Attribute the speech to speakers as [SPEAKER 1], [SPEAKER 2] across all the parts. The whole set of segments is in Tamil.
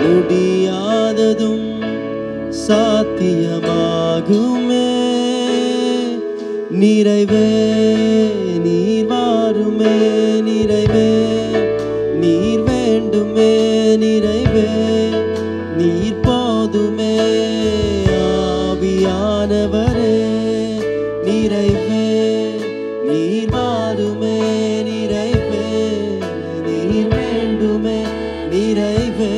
[SPEAKER 1] முடியாததும் சாத்தியமாகுமே. நிறைவே நீர் வாருமே, நிறைவே நீர் வேண்டுமே, நிறைவே நீர் போதுமே. ஆவியானவரே நிறைவே நீர் வாருமே, நிறைவே நீர் வேண்டுமே, நிறைவே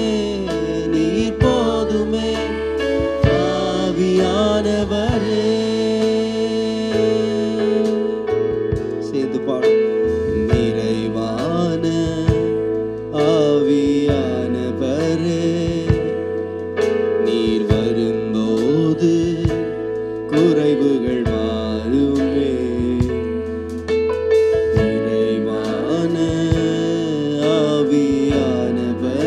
[SPEAKER 1] நீர் போதுமே. ஆவியானவரே சேர்ந்து பாடும். நிறைவான ஆவியானவரே நீர் வரும்போது குறைவுகள் மாறுமே. நிறைவான ஆவியானவரே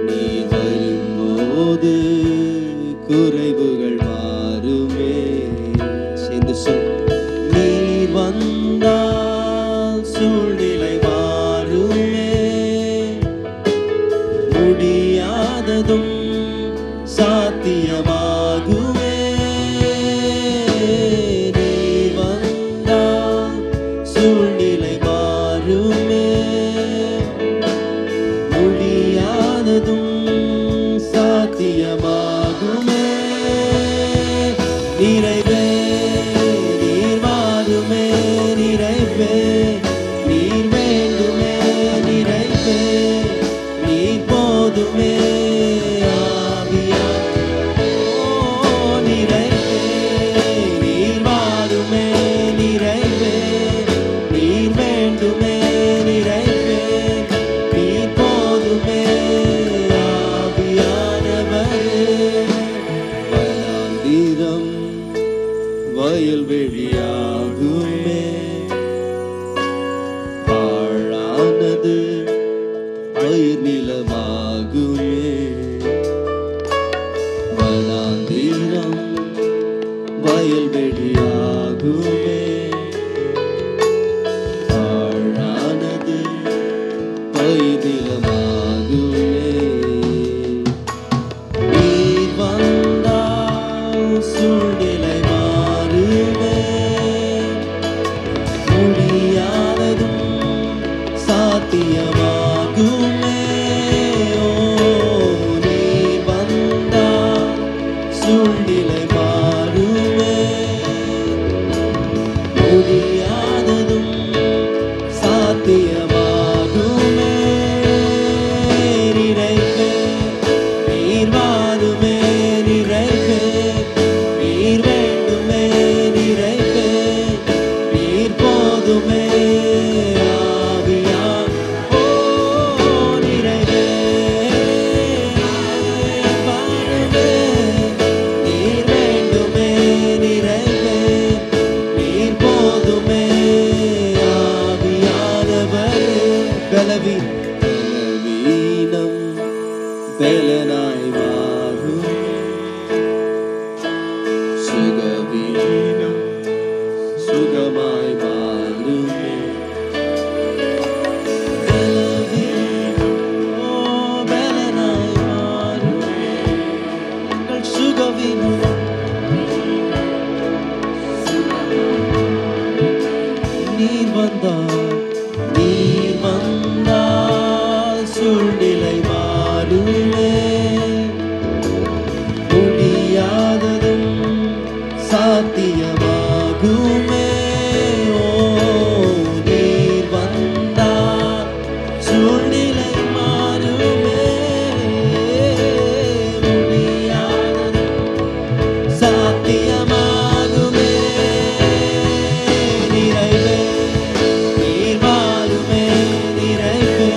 [SPEAKER 1] நீர் வரும்போது குறைவுகள் மாறுமே. சேர்ந்து சொல். நீர் வந்தால் சூழ்நிலை மாறுமே. முடியாததும் சாத்தியமாகுமே. நீர் வந்தால் சூழ்நிலை மாறுமே. முடியாததும் சாத்தியமாகுமே. நிறைவே நீர் வாருமே, நிறைவே நீர் வேண்டுமே, நிறைவே நீர் போதுமே. நிறைவே நீர் வாருமே, நிறைவே நீர் வேண்டுமே, நிறைவே நீர் போதுமே. வனாந்திரம் வயல்வெளியாகுமே. பாழானது பயிர் நிலமாகுமே. வனாந்திரம் வயல்வெளியாகுமே. பாழானது பயிர் நிலமாகுமே. நீர் வந்தால் சூழ்நிலை மாறுமே. முடியாததும் சாத்தியமாகுமே. ஓ நீர் வந்தால் சூழ்நிலை மாறுமே. முடியாததும் சாத்தியமாகுமே. நிறைவே நீர் வாருமே, நிறைவே நீர் வேண்டுமே, நிறைவே நீர் போதுமே. நிறைவே வாருமே, நீர் வேண்டுமே, நிறைவே நீர் போதுமே. ஆவியானவரே பலவீனம் பலனாய் மாறும். சுகவீனம் சுகமாய் மாறுமே. பலவீனம் பலனாய் மாறுமே. உங்கள் சுகவீனம் நீர் வந்தால் சூழ்நிலை மாறுமே. முடியாததும் சாத்தியமாகுமே. ஓ நீர் வந்தால் சூழ்நிலை மாறுமே. முடியாததும் சாத்தியமாகுமே. நிறைவே நீர் வாருமே, நிறைவே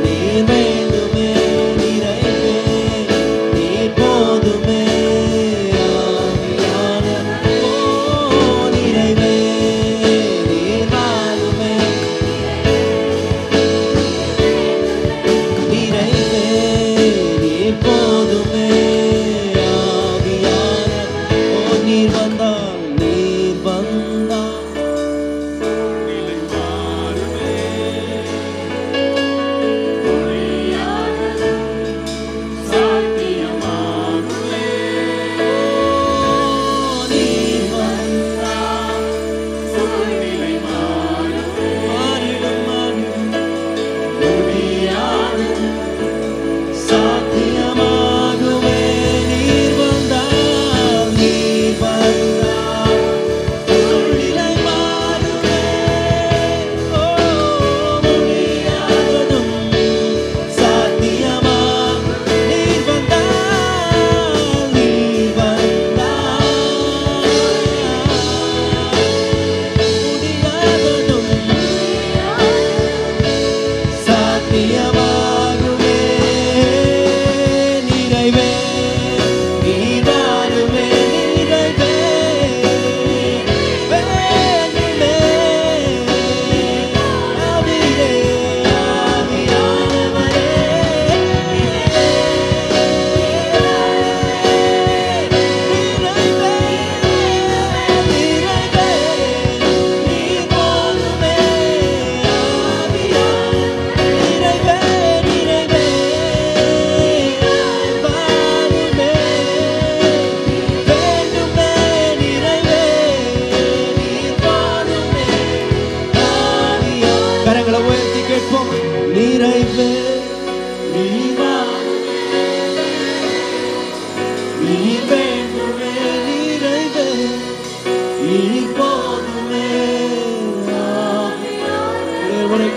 [SPEAKER 1] நீர் வேண்டுமே, நிறைவே நீர் போதுமே. நிறைவே நீர் வாருமே, நிறைவே நீர் போதுமே. நீர் வந்தால்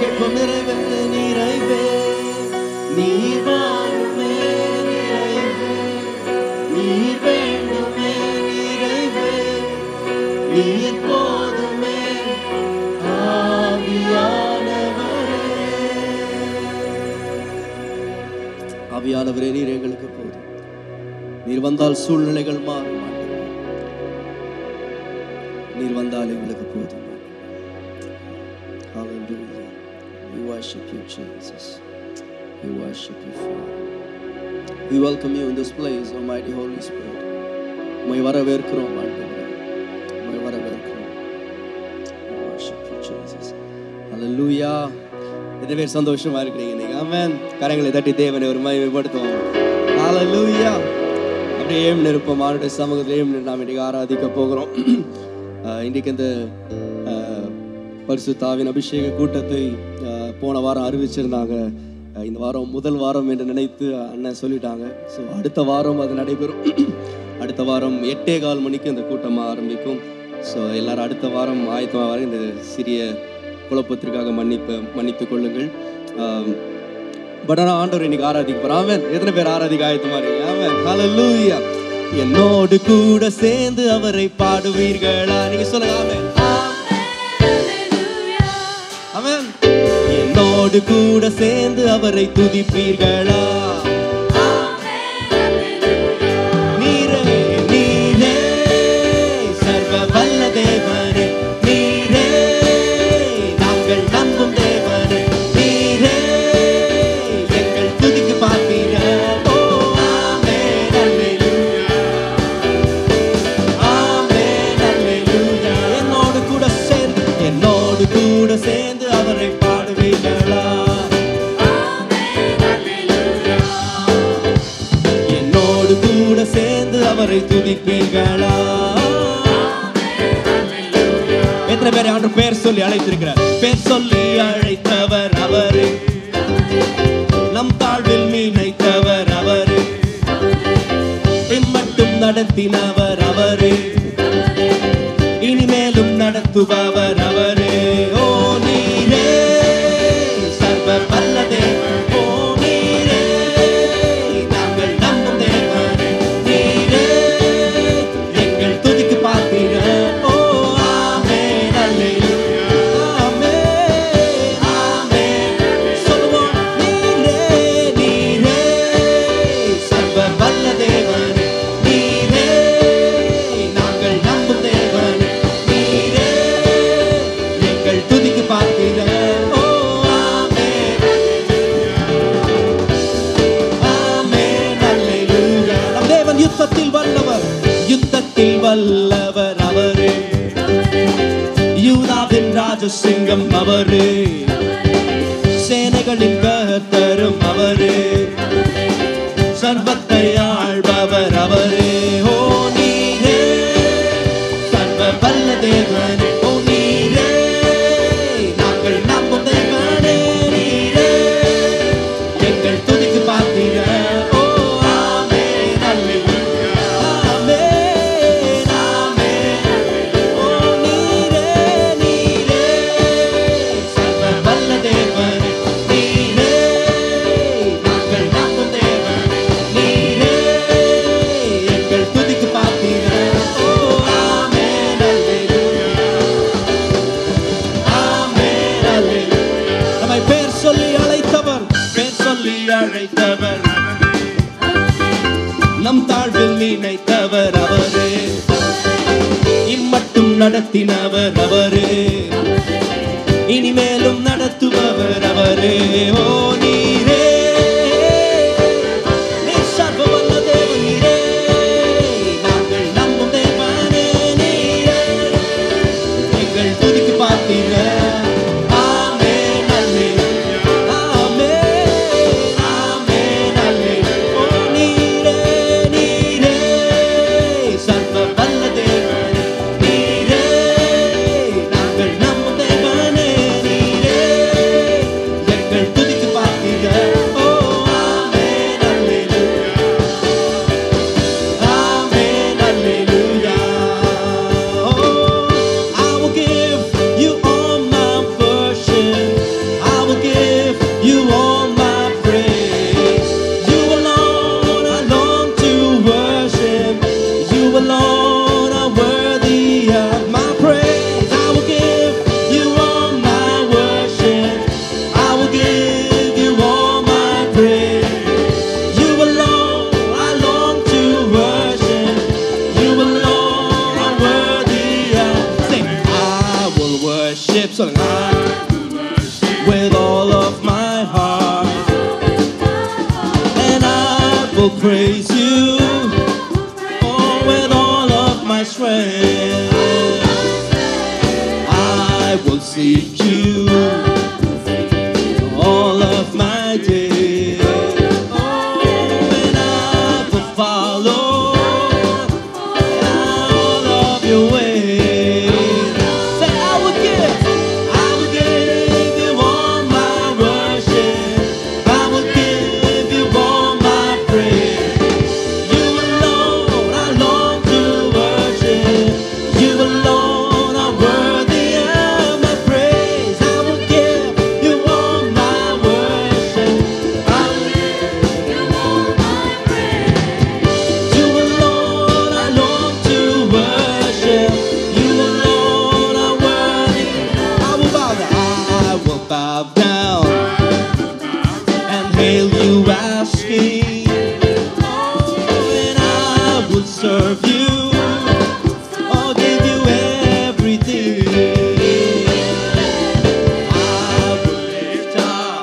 [SPEAKER 1] கேட்போம். நிறைவே நிறைவே நீர் வாருமே நிறைவே நீர் வேண்டுமே நிறைவே நீர் போதுமே ஆவியானவரே நீர் எங்களுக்கு போதும். நீர் வந்தால் சூழ்நிலைகள் மாறும். நீர் வந்தால் எங்களுக்கு போதும். Hallelujah. We worship you, Jesus. We worship you, Father. We welcome you in this place, Almighty Holy Spirit. உம்மை வரவேற்கிறோம் ஆண்டவரே. உம்மை வரவேற்கிறோம். We worship you, Jesus. Hallelujah. எத்தனை பேர் சந்தோஷமா இருக்கிறீங்க நீங்க? ஆமென். கரங்களை தட்டி தேவனை ஒரு மகிமைப்படுத்துவோம். Hallelujah. அப்படியே நிற்போம். அவருடைய சமூகத்திலேயும் நாம் இன்னைக்கு ஆராதிக்க போகிறோம். இன்றைக்கு இந்த பரிசுத்த ஆவியின் அபிஷேக கூட்டத்தை போன வாரம் அறிவிச்சிருந்தாங்க. இந்த வாரம் முதல் வாரம் என்று நினைத்து அண்ணன் சொல்லிட்டாங்க. ஸோ அடுத்த வாரம் அது நடைபெறும். அடுத்த வாரம் 8:15 மணிக்கு இந்த கூட்டம் ஆரம்பிக்கும். ஸோ எல்லாரும் அடுத்த வாரம் ஆயத்தமாக வர இந்த சிறிய குழப்பத்திற்காக மன்னித்துக் கொள்ளுங்கள். பட் ஆனால் ஆண்டவர் இன்னைக்கு ஆராதிக்க போகிறோம். ஆமென். எத்தனை பேர் ஆராதிக்க ஆயத்தமாக இருக்கீங்க? ஆமென். ஹல்லேலூயா. என்னோடு கூட சேர்ந்து அவரை பாடுவீர்களா? நீங்க சொல்லுங்க. ஆமென். ஆமென். என்னோடு கூட சேர்ந்து அவரை துதிப்பீர்களா? நீரே நீரே சர்வ வல்ல தேவனே, நீரே நாங்கள் நம்பும் தேவனே, நீரே எங்கள் துதிக்கு பார்ப்பீர்கள். கூட சேர்ந்து அவரை பாடுவீர்களா? என்னோடு கூட சேர்ந்து அவரை துதிப்பீர்களா? எத்தனை பேர் ஆண்டு பேர் சொல்லி அழைத்திருக்கிறார்? பேர் சொல்லி அழைத்தவர் அவரு, நம் தாழ்வில் மீனைத்தவர் அவரு, இம்மட்டும் நடத்தினவர் அவரு, இனிமேலும் நடத்துபவர் அவரே. ஓ நீரே சர்வ வல்ல தேவன், ஓ நீரே நாங்கள் நம்பும் தேவன், நீரே எங்கள் துதிக்கு பார்ப்பீர்கள். ஓ ஆமென் அல்லேலூயா. ஆமென் ஆமென் சொல்லுவோம். நீரே நீரே சர்வ வல்ல தேவன், நீரே நாங்கள் நம்பும் தேவன், துதிக்கு பார்ப்பீர்கள். ஓ ஆமென் ஆமென் அல்லேலூயா. நம் தேவன் யுத்தத்தில் வல்லவர், யுத்தத்தில் வல்லவர் அவரே, யூதாவின் ராஜசிங்கம் அவரே, சேனைகளின் கர்த்தரும் அவரே, சர்வத்தை ஆள்பவர் அவரே. ஓ நீரே சர்வ வல்ல தேவனே, அழைத்தவர், நம் தாழ்வில் நினைத்தவர் அவரே, இம்மட்டும் நடத்தினவர் அவரே, இனிமேலும் நடத்துபவர் அவரே. ஓ நீரே சர்வ வல்ல தேவன், நீரே நாங்கள் நம்பும் தேவனே, நீரே எங்கள் துதிக்கு பார்ப்பீர்கள். Yeah. சொல்லுங்க. With all of my heart, and I will praise you. Oh, with all of my strength, I will seek you all of my days. Oh, and I will follow all of your ways. Say, I will give you all my worship. I will give you all my praise. You alone I long to worship. You alone are worthy of my praise. I will give you all my worship. I will give you all my praise. You alone I long to worship. You alone are worthy. I will bow down and hail you as King. Oh, and I will serve you. I'll give you everything. I will lift up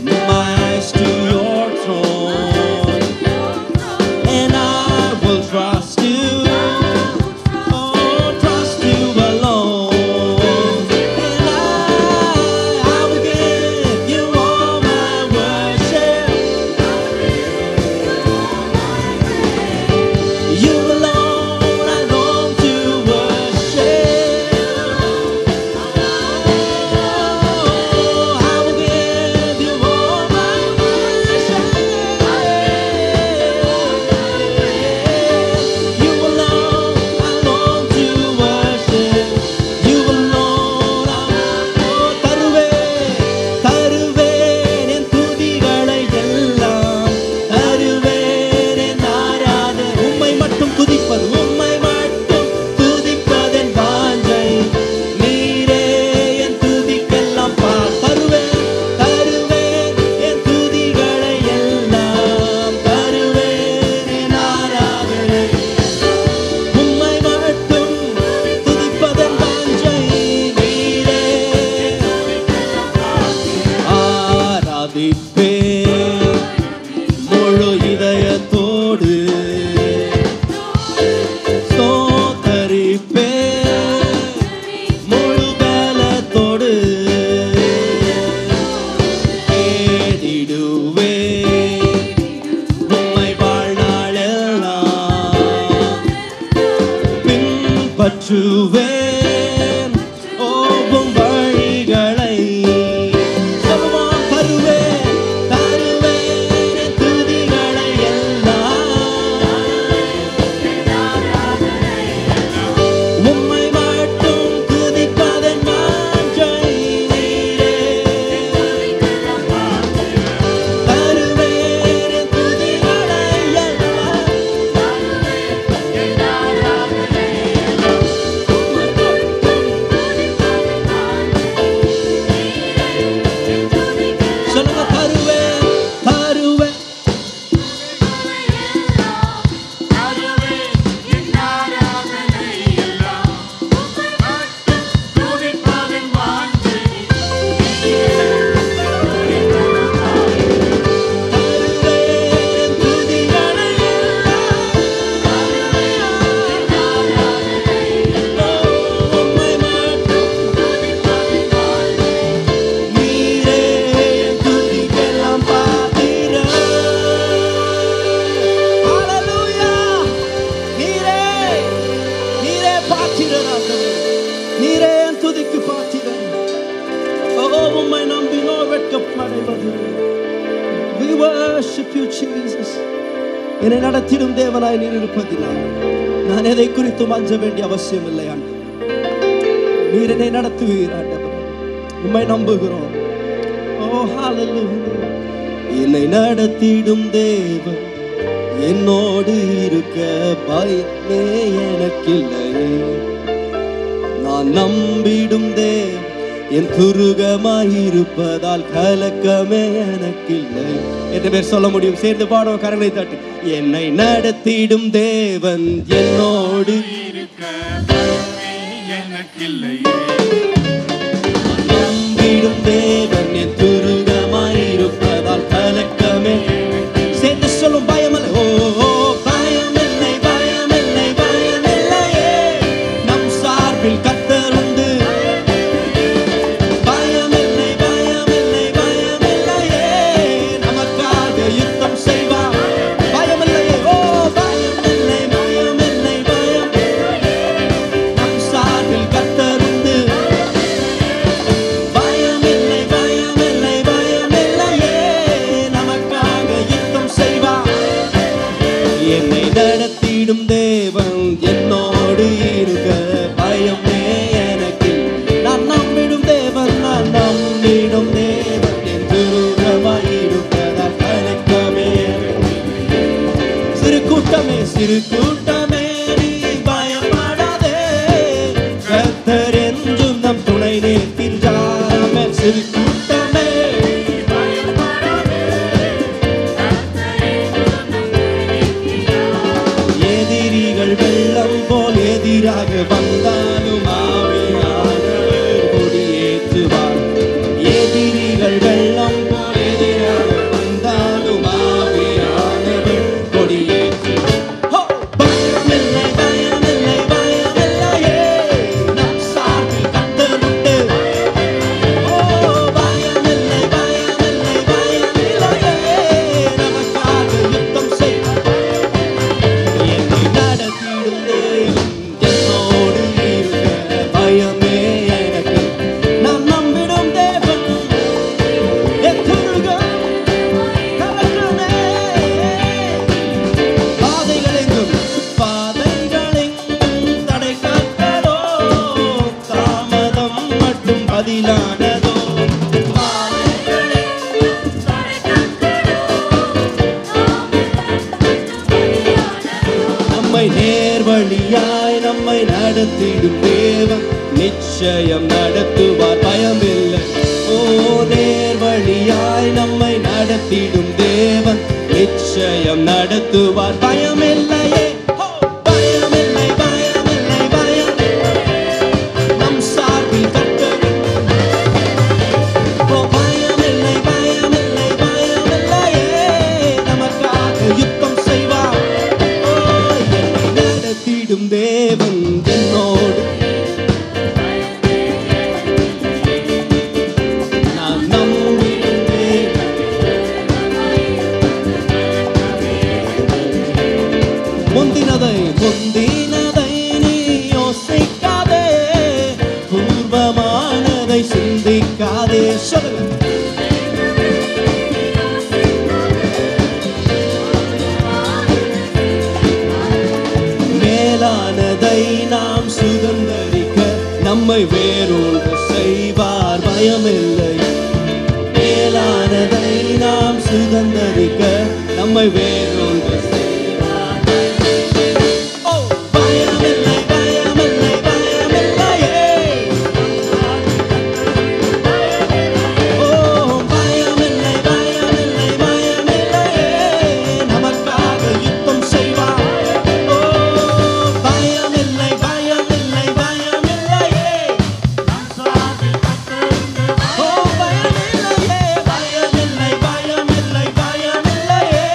[SPEAKER 1] my eyes to your throne, and I will trust you. Oh, trust you alone. And I will give you all my worship. You alone I long to worship. Oh, I will give you all my worship. You alone I long to worship. You alone தருவேன் என் துதிகளை எல்லாம், தருவேன் என் ஆராதனை. உம்மை மட்டும் துதிப்பதென் வாஞ்சை. நீரே என் துதிக்கெல்லாம் தருவேன் என் துதிகளை எல்லாம், தருவேன் என் ஆராதனை. உம்மை மட்டும் துதிப்பதன் வாஞ்சை. நீரே ஆராதிப்பேன் முழு இதயத்தோடு, ஸ்தோத்தரிப்பேன் முழு பலத்தோடு. தேடிடுவேன் உம்மை வாழ்நாளெல்லாம், பின்பற்றுவேன் ஓவும் வழிகளை. சொல்லுவோம், தருவேன் என் துதிகளை எல்லாம், உம்மை மட்டும் துதிப்பதன் வாஞ்சை. நீரே தருவேன் என் துதிகளை எல்லாம். சொல்லுங்க, தருவேன் தருவேன் துதிகளை எல்லாம், உம்மை மட்டும். நீரே என் துதிக்கெல்லாம் பாத்திரர். ஹல்லேலூயா. நீரே பாத்திரர் ஆண்டவரே. நீரே என் துதிக்கு பாத்திரர். ஓ, உம்மை நம்பினோர் வெட்கப்படைவதில்லை. We worship you, Jesus. என்னை நடத்திடும் தேவனாய் நீர் இருப்பதினால் நான் எதை குறித்தும் அஞ்ச வேண்டிய அவசியம் இல்லை ஆண்டவரே. நீர் என்னை நடத்துவீர் ஆண்டவரே. உம்மை நம்புகிறோம். ஓ, ஹalleluya. என்னை நடத்திடும் தேவன் என்னோடு இருக்க பயமே எனக்கில்லை. நான் நம்பிடும் தேவன் என் துருகமாயிருப்பதால் கலக்கமே எனக்கில்லை. எத்தனை பேர் சொல்ல முடியும்? சேர்ந்து பாடுவோம், கரங்களை தட்டி. என்னை நடத்திடும் தேவன் என்னோடு இருக்க பயமே
[SPEAKER 2] எனக்கில்லையே.
[SPEAKER 1] நம்பிடும் தேவன் என் துருகமாயிருப்பதால் கலக்கமே. சேர்ந்து சொல்லும் பயமல்ல. ஓ பயமில்லை பயமில்லை பயமில்லையே, நம் சார்பில் கர்த்தர் உண்டு. பயமில்லை பயமில்லை பயமில்லையே, நமக்காக யுத்தம் செய்வார். பயமில்லையே. ஓ பயமில்லை பயமில்லை பயம், நம் சார்பில் கர்த்தர் உண்டு. பயமில்லை பயமில்லை பயமில்லையே, நமக்காக யுத்தம் செய்வார். என்னை நடத்திடும் தேவன் என்னோடு இருக்க பயமே எனக்கு. நான் நம்பிடும் தேவன் நான் நம்பிடும் தேவன் என் துருகமாயிருப்பதால் கலக்கமே. சிறு கூட்டமே சிறு கூட்டமே நீ பயப்படாதே, கர்த்தர் என்றும் நம் துணை நிற்கின்றார். சிறு கூட்டமே எதிரிகள் வெள்ளம் போல் எதிராக வந்தாலும் ஆவியானவர் கொடியேற்றுவார். எதிரிகள் வெள்ளம் போல் எதிராக வந்தாலும் ஆவியானவர் கொடியேற்றுவார். ஹோ! பயமில்லை பயமில்லை பயமில்லையே, நம் சார்பில் கர்த்தர் உண்டு. ஓ பயமில்லை பயமில்லை பயமில்லையே, நமக்காக யுத்தம் செய்வார். என்னை நடத்திடும் தேவன் என்னோடு இருக்க பயமே எனக்கு. நான் நம்பிடும் தேவன் என் துருகம் கலக்கமே. பாதைகளெங்கும் தடை காத்ததோ, தாமதம் மட்டும் பதிலானதோ. நம்மை நேர்வழியாய் நம்மை நடத்திடும் தேவன் நிச்சயம் நடத்துவார். பயமில்லை. ஓ நேர்வழியாய் நம்மை நடத்திடும் தேவன் நிச்சயம் நடத்துவார். பயமில்லையே. ஓ, பயமில்லை பயமில்லை பயம், நம் சார்பில் கர்த்தர். ஓ பயமில்லை பயமில்லை பயமில்லையே, நமக்காக யுத்தம் செய்வார். ஓ என்னை நடத்திடும் தேவன் என்னோடு. நான் நம்பிடும் தேவன். முந்தினதை நீ யோசிக்காதே, பூர்வமானதை சிந்திக்காதே. சொல்லுங்க. மேலானதை நாம் சுதந்தரிக்க நம்மை வேறொன்று செய்வார். பயமில்லை. மேலானதை நாம் சுதந்தரிக்க நம்மை வேறொன்று செய்வார். ஓ பயமில்லை பயமில்லை பயமில்லையே. ஓ பயமில்லை பயமில்லை பயமில்லையே, நமக்காக யுத்தம் செய்வார். ஓ பயமில்லை பயமில்லை பயமில்லையே. ஓ பயமில்லையே பயமில்லை பயமில்லை பயமில்லையே,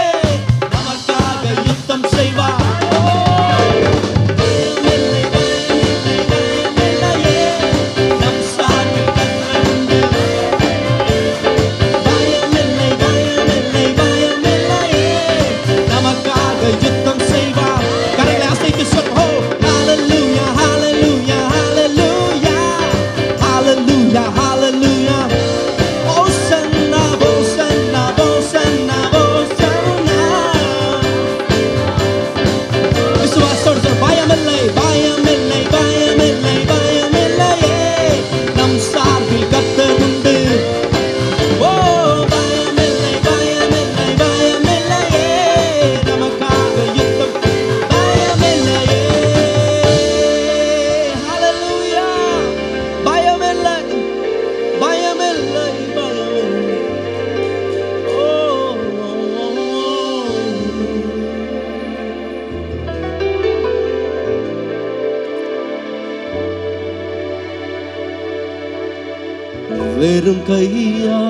[SPEAKER 1] வெறும் கையா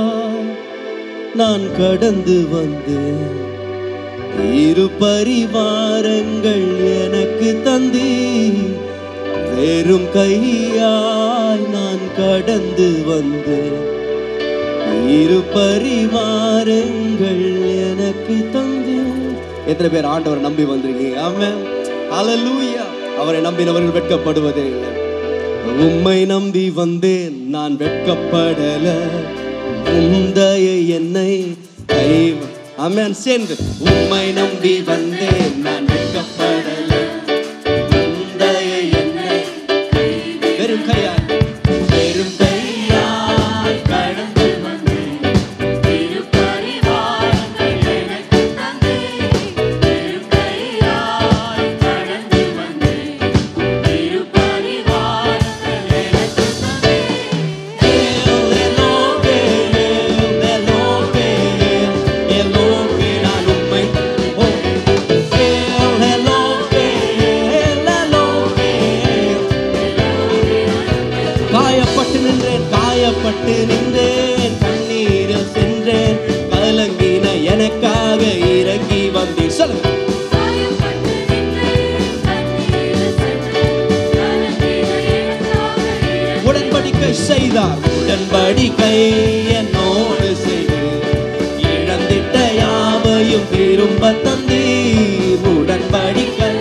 [SPEAKER 1] நான் கடந்து வந்தேன். இரு பரிவாரங்கள் எனக்கு தந்தீர். வெறும் கையாய் நான் கடந்து வந்தேன். இரு பரிவாரங்கள் எனக்கு தந்தீர். எத்தனை பேர் ஆண்டவரை நம்பி வந்திருக்கீங்க? ஆமென், ஹல்லேலூயா. அவரை நம்பினவர்கள் வெட்கப்படுவதே இல்லை. உம்மை நம்பி வந்தேன், நான் வெட்கப்படல. முந்தைய என்னை ஆமென் சேர்ந்து. உம்மை நம்பி வந்தேன், நான் வெட்கப்படல. முந்தைய என்னை வெறும் கையாய் வெறும் கையாய் கடந்து வந்தேன். இரு பரிவாரங்கள் எனக்கு தந்தீர். வெறும் கையாய் கடந்து வந்தேன். இரு பரிவாரங்கள் எனக்கு தந்தீர். எல்லோகே எல்லோகே எல்லோகே நான் உம்மை எல்லோகே எல்லோகே. காயப்பட்டு நின்றேன், காயப்பட்டு நின்றேன், கண்ணீரில் சென்றேன். கலங்கின எனக்காக இறங்கி வந்தீர். சொல்லுங்க. உடன்படிக்கை செய்தார், உடன்படிக்கை என்னோடு செய்து இழந்திட்ட யாவையும் திரும்ப தந்தீர். உடன்படிக்கை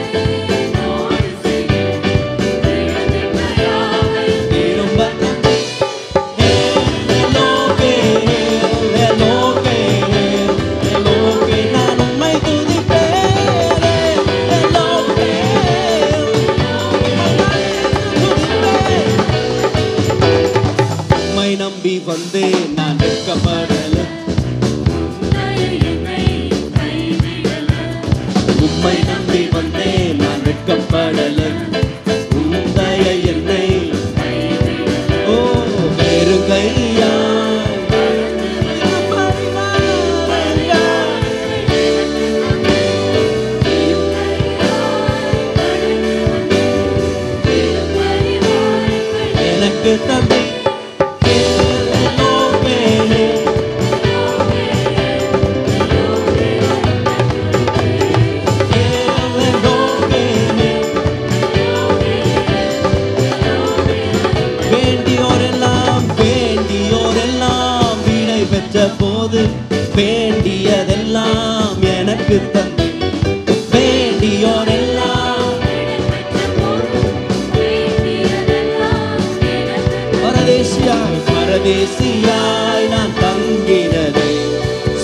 [SPEAKER 1] திரும்ப தந்தீர். எல்லோகே எல்லோகே எல்லோகே நான் உம்மை துதிப்பேன். எல்லோகே துதிப்பேன். உம்மை நம்பி வந்தேன், நான் வெட்கப்படல. உம்மை நம்பி வந்தேன், நான் வெட்கப்படல. உந்தைய என்னை ஓ வேறு கையா எனக்கு தந்தை. போது வேண்டியதெல்லாம் எனக்கு தந்து. வேண்டியோரெல்லாம் பரதேசியாய் பரதேசியாய் நான் தங்கினதை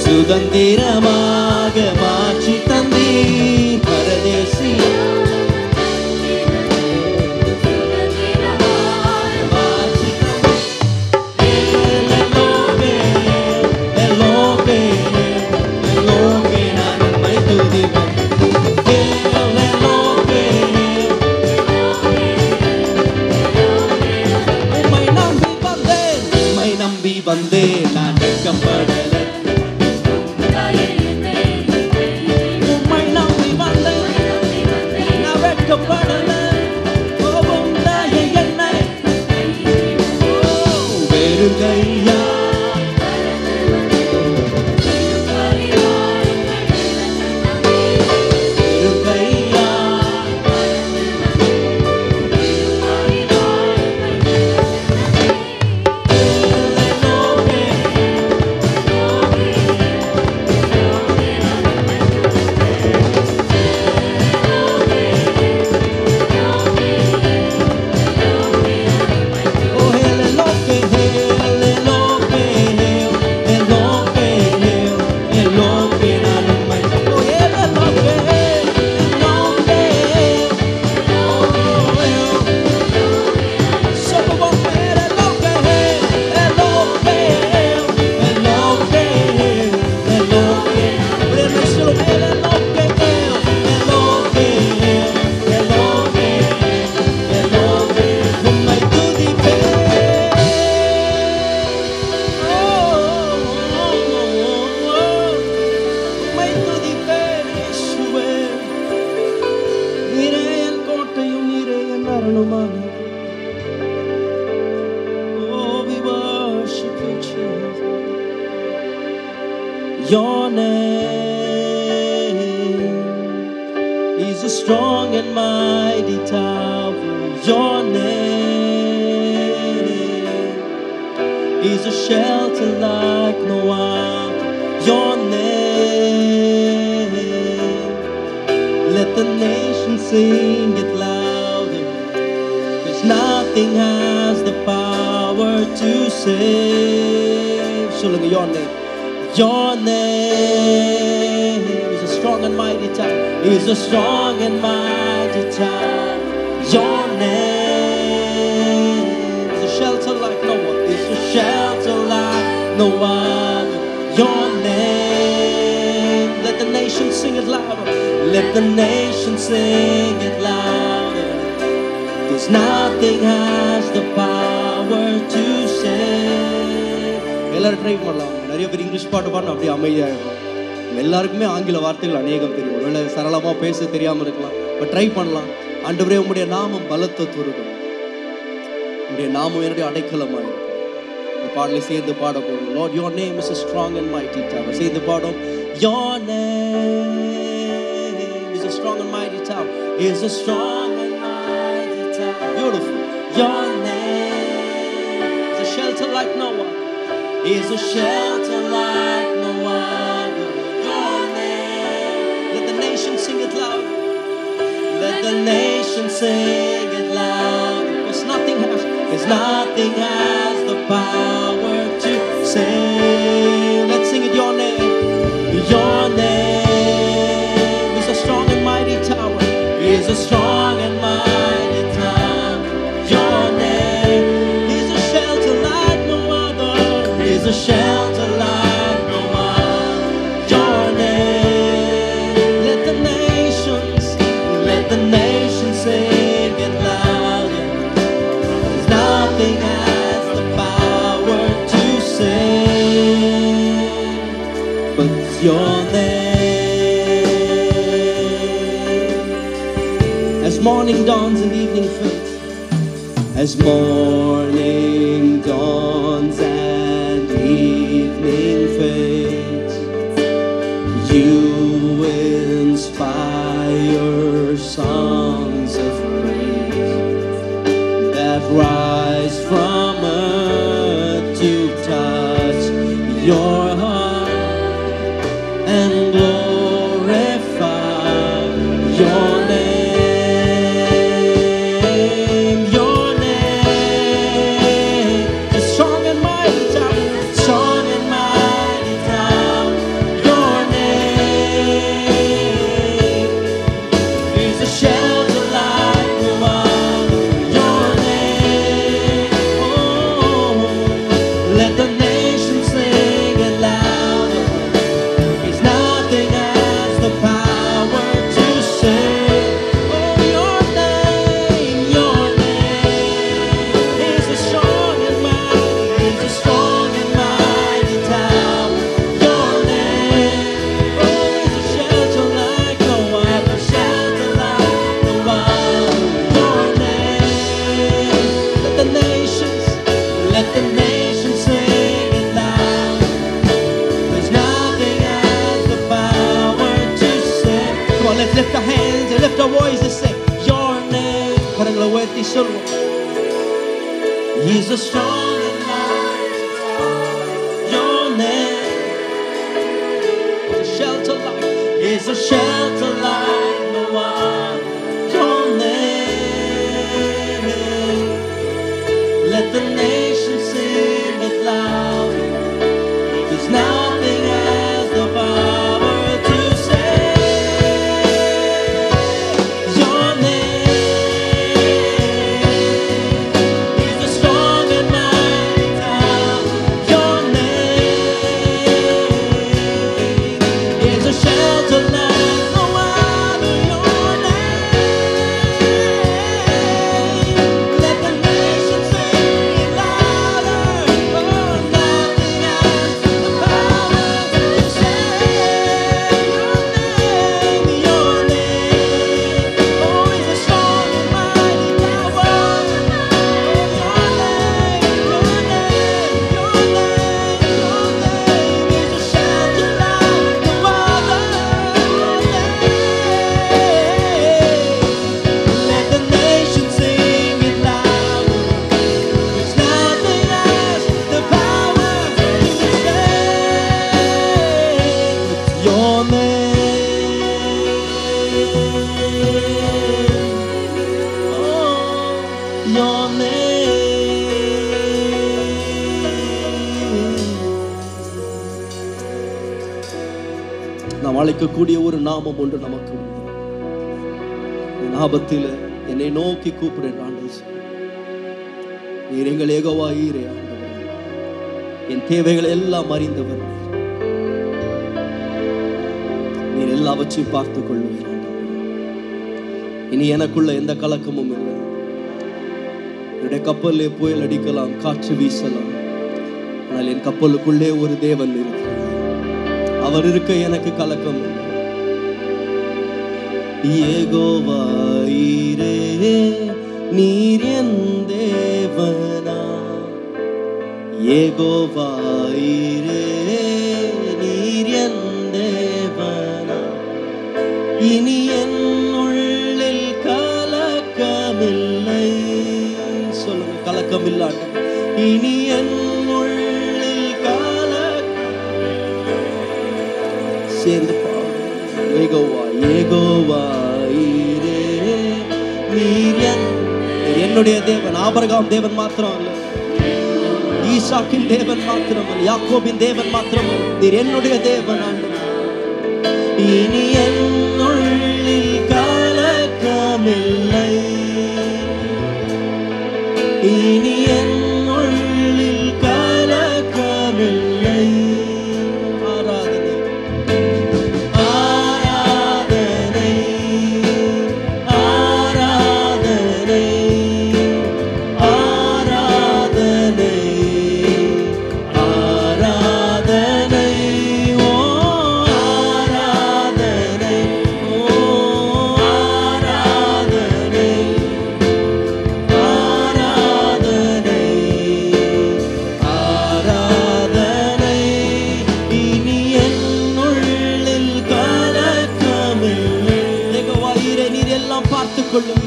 [SPEAKER 1] சுதந்திரமாக மாற்றி தந்தீர். பரதேசியாய் வந்தேன், நான் வெட்கப்படல. உம்மை நம்பி வந்தேன், நான் வெட்கப்படல. உம்முடைய என்னை வெறும் கையா வெறும் கையா Oh, we worship name is a strong and mighty tower. Your name is a shelter like no other. Your name, let the nation sing it louder. 'Cause nothing has the power to save. சொல்லுங்க, your name. Your name is a strong and mighty tower. Is a strong and mighty tower. Your name is a shelter like no one. Is a shelter like no other. Your name, let the nation sing it louder. Let the nation sing it louder. 'Cause nothing has the power to save. எல்லாரும் ட்ரை பண்ணலாம். நிறைய பேர் இங்கிலீஷ் பாட்டு பாடணும், அப்படியே அமைதியாகிடும். எல்லாருக்குமே ஆங்கில வார்த்தைகள் அநேகம் தெரியும். ஒருவேளை சரளமாக பேச தெரியாமல் இருக்கலாம். பட் ட்ரை பண்ணலாம். ஆண்டவரே, உம்முடைய நாமம் பலத்த துருகம், உம்முடைய நாமம் என்னுடைய அடைக்கலமாக இருக்கும். இந்த பாடலை சேர்ந்து பாட போகிறோம். Lord, your name is a strong and mighty tower. சேர்ந்து பாடும். Your name is a strong and mighty tower. Is a strong and mighty tower. Beautiful. Your name is a shelter like no one. Is a shelter like no other. Your name, let the nation sing it loud. Let the nation sing it loud. Because nothing has the power to save. Let's sing it. Your name, your name is a strong and mighty tower. Is a strong and mighty tower. Your name is a shelter like no other. Is a shelter like no other. Your name, let the nations sing it louder. 'Cause nothing has the power to save but your name. As morning dawns and evening fades, as morning dawns and evening fades, you inspire songs of praise that rise from earth to touch your heart and glorify your name. Your name is strong and mighty tower. Strong and mighty tower. Your name is a shelter like no other. Your name, oh, let the nation sing it louder. 'Cause nothing has the power to save. Oh, your name is a strong and mighty, is a strong and mighty tower. Your name, oh, is a shelter like no other, shelter like no other. Your name, let the nations sing it loud. 'Cause nothing has the power to save. Come on, let's lift our hands and lift our voices, say your name. கரங்களை உயர்த்தி சொல்லுவோம். He's a strong and mighty tower. Your name is a shelter like no one. Your name, let the nation sing it loud. 'Cause nothing has the power to save. Your name is a strong and mighty your name. நாம் அழைக்கக்கூடிய ஒரு நாமம் ஒன்று நமக்கு உண்டு. ஆபத்தில் என்னை நோக்கி கூப்பிடுறேன் ஆண்டவர். நீர் எங்கள் யெகோவா ஈரே ஆண்டவர். என் தேவைகளை எல்லாம் அறிந்தவர். நீர் எல்லாவற்றையும் பார்த்துக் கொள்வீர். இனி எனக்குள்ள எந்த கலக்கமும் இல்லை. என்னுடைய கப்பலிலே புயல் அடிக்கலாம், காற்று வீசலாம், ஆனால் என் கப்பலுக்குள்ளே ஒரு தேவன் இருக்கிறார். அவர் இருக்க எனக்கு கலக்கம் இல்லை. யெகோவா ஈரே நீர் என் தேவனா. யெகோவா ஈரே நீர் என் தேவனா. இனி என் உள்ளில் கலக்கமில்லை. சொல்லுங்க, கலக்கமில்லை. இனி என் உள்ளில் சேர்ந்து யெகோவா யெகோவா ஈரே நீர் என்னுடைய தேவன். ஆபிரகாம் தேவன் மாத்திரம் அல்ல, ஈசாக்கின் தேவன் மாத்திரம் அல்ல, யாக்கோபின் தேவன் மாத்திரம் அல்ல, நீர் என்னுடைய தேவன் ஆண்டவரே. இனி என் உள்ளில் கலக்கமில்லை. இனி என் உள்ளில் கலக்கமில்லை. ஆராதனை ஆராதனை ஆராதனை ஆராதனை ஆராதனை. ஓ ஆராதனை, ஓ ஆராதனை ஆராதனை ஆராதனை. இனி என் உள்ளில் கலக்கமில்லை. யெகோவா ஈரே நீர் எல்லாம் பார்த்துக் கொள்ளும்.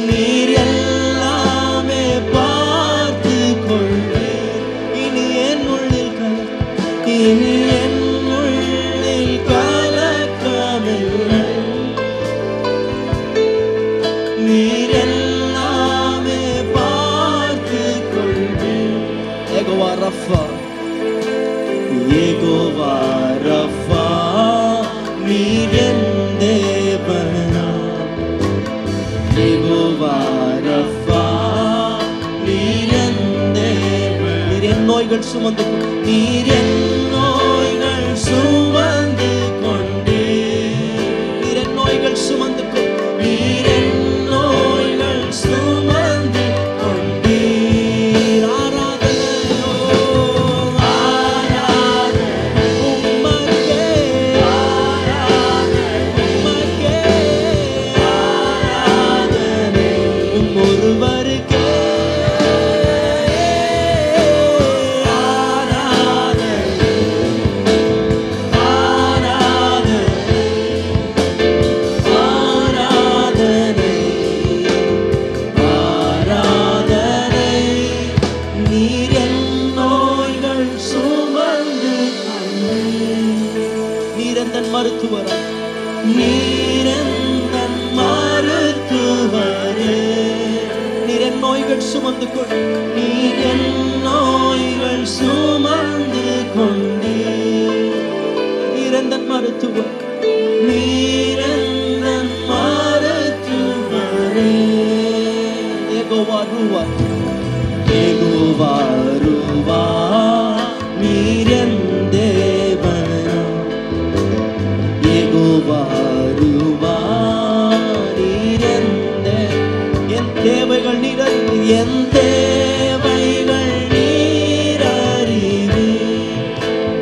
[SPEAKER 1] நீர் எல்லாமே பார்த்துக் கொள்வீர். இனி என் உள்ளில் இனி என் உள்ளில் கலக்கமில்லை. நீர் எல்லாமே பார்த்துக் கொள்வீர். யெகோவா ரஃபா, யெகோவா ரஃபா நீர் என் தேவனா. யெகோவா ரஃபா நீர் என் தேவன். நீர் என் நோய்கள் சுமந்து நீர் என் நோய்கள் சுமந்து கொண்டீர். நீர் என் நோய்கள் சுமந்து நீர் என் நோய்கள் சுமந்து கொண்டீர். ஆராதனையோ ஆராதனை உமக்கே, உமக்கே ஆராதனை ஒருவருக்கே ஆராதனை ஆராதனை ஆராதனை ஆராதனை. நீர் என் நோய்கள் சுமந்து கொண்டீர். நீர் எந்தன் மருத்துவரா, நீர் எந்தன் மருத்துவரே. நீர் என் நோய்கள் சுமந்து கொண்டு நீர் என் நோய்கள் சுமந்து கொண்டீர். நீர் எந்தன் மருத்துவர், நீர் எந்தன் மருத்துவரே. யெகோவா ரூவா, யெகோவா ரூவா நீர் என் தேவனா. யெகோவா ரூவா நீர் என் என் தேவைகள் நீர் அறிவீர். என் தேவைகள் நீர் அறிவீர்.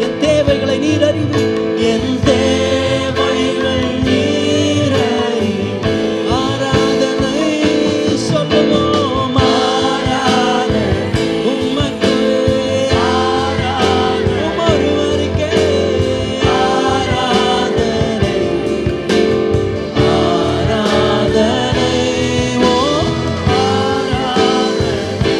[SPEAKER 1] என் தேவைகளை நீர் அறிவீர். என் தேவைகள் நீர் அறிவீர். ஆராதனை சொல்லுவோம். ஆராதனை உமக்கே, ஆராதனை ஒருவருக்கே ஆராதனை ஆராதனை. ஓ ஆராதனை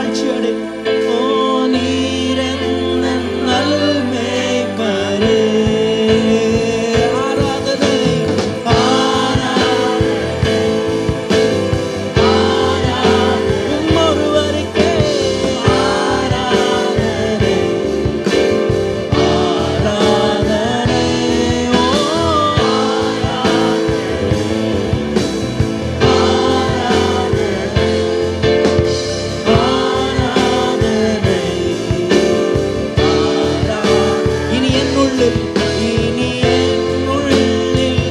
[SPEAKER 1] தாழ்ச்சி அடை. ஓ நீர் என்ன நல்மேய்ப்பரே. ஆராதனை ஒருவருக்கே ஆராதனை ஆராதனை. ஓ இனி என்னுள்ளில்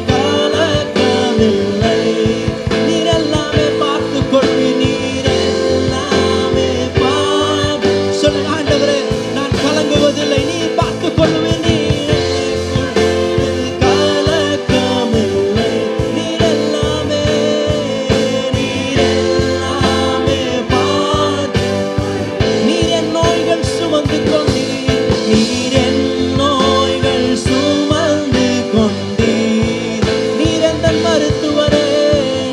[SPEAKER 1] கலக்கமில்லை. நீர் எல்லாமே பார்த்துக் கொள்வி. நீர் எல்லாமே சொல்லுங்க ஆண்டவரே, நான் கலங்குவதில்லை, நீர் பார்த்துக் கொள்வி. நீர் கலக்கமில்லை. நீர் எல்லாமே நீர் என் நோய்கள் சுமந்து கொண்டீர். நீர் என் நோய்கள் சுமந்து கொண்டீர். நீர் எந்தன் மருத்துவரே.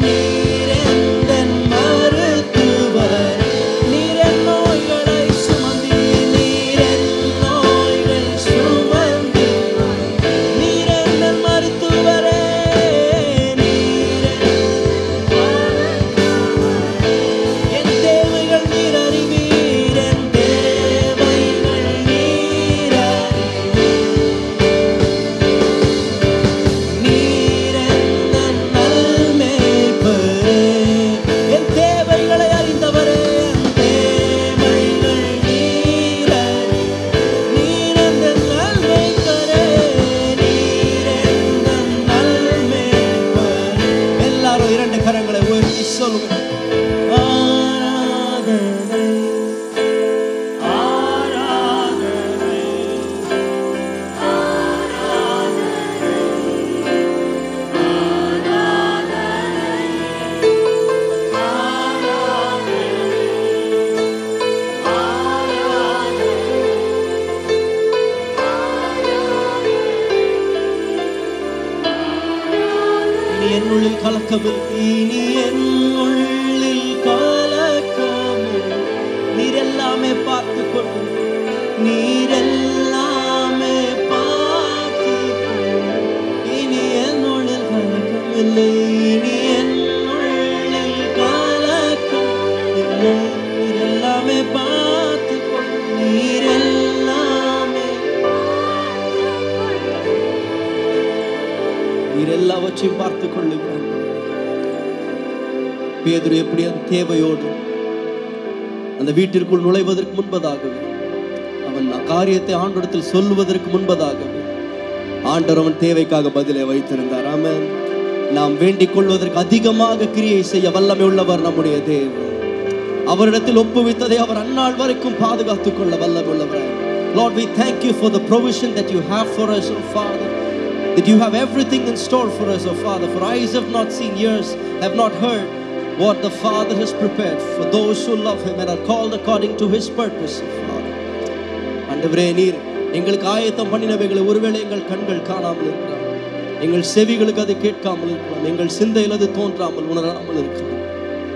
[SPEAKER 1] நீர் எந்தன் மருத்துவரே. நீர் என் நோய்களை சுமந்தீர். நீர் என் நோய்கள் சுமந்து நீர் எந்தன் மருத்துவரே. என் தேவைகள் நீர் அறிவீர். என் தேவைகள் நீர் அறிவீர். நீர் எந்தன் நல்மேய்ப்பரே. என் தேவைகளை அறிந்தவரே. என் தேவைகள் நீர் அறிவீர். நீர் எந்தன் நல்மேய்ப்பரே. நீர் எந்தன் நல்மேய்ப்பரே. எல்லாரும் இரண்டு கரங்களை உயர்த்தி சொல்லுங்க. ஆராதனை ஆராதனை இனி என்னுள்ளில் கலக்கமில்லை. இனி என்னுள்ளில் கலக்கமில்லை. நீர் எல்லாமே பார்த்துக் கொண்டு. நீர் எல்லாமே பார்த்துக் கொண்டு. இனி என்னுள்ளில் கலக்கமில்லை. இனி என்னுள்ளில் கலக்கமில்லை. நீர் எல்லாமே பார்த்துக் கொண்டு. நீர் எல்லாமே நீர் எல்லாவற்றையும் பார்த்துக் கொள்ளுகிறார். பேதுரு எப்படி அந்த தேவையோடு அந்த வீட்டிற்குள் நுழைவதற்கு முன்பதாகவே, அவன் காரியத்தை ஆண்டவரிடத்தில் சொல்லுவதற்கு முன்பதாகவே ஆண்டவர் அவன் தேவைக்காக பதிலை வைத்திருந்தார். ஆமென். நாம் வேண்டிக் கொள்வதற்கு அதிகமாக கிரியை செய்ய வல்லமை உள்ளவர் நம்முடைய தேவன். அவரிடத்தில் ஒப்புவித்ததை அவர் அந்நாள் வரைக்கும் பாதுகாத்துக் கொள்ள வல்லமை உள்ளவர். Lord, we thank you for the provision that you have for us, oh Father. That you have everything in store for us, oh Father. For eyes have not seen, ears have not heard what the Father has prepared for those who love Him and are called according to His purpose, oh Father. ஆண்டவரே, நீர் எங்களுக்கு ஆயத்தம் பண்ணினவைகளை ஒருவேளை எங்கள் கண்கள் காணாமல் இருக்கலாம், எங்கள் செவிகளுக்கு அது கேட்காமல் இருக்கலாம், எங்கள் சிந்தையில் அது தோன்றாமல் உணராமல் இருக்கலாம்.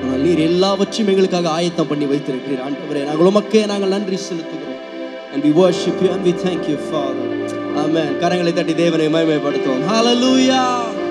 [SPEAKER 1] ஆனால் நீர் எல்லாவற்றையும் எங்களுக்காக ஆயத்தம் பண்ணி வைத்திருக்கிறீர். ஆண்டவரே, நாங்கள் உமக்கே நாங்கள் நன்றி செலுத்துகிறோம். And we worship you and we thank you, Father. Amen. கரங்களை தட்டி தேவனை மகிமைப்படுத்துவோம். Hallelujah.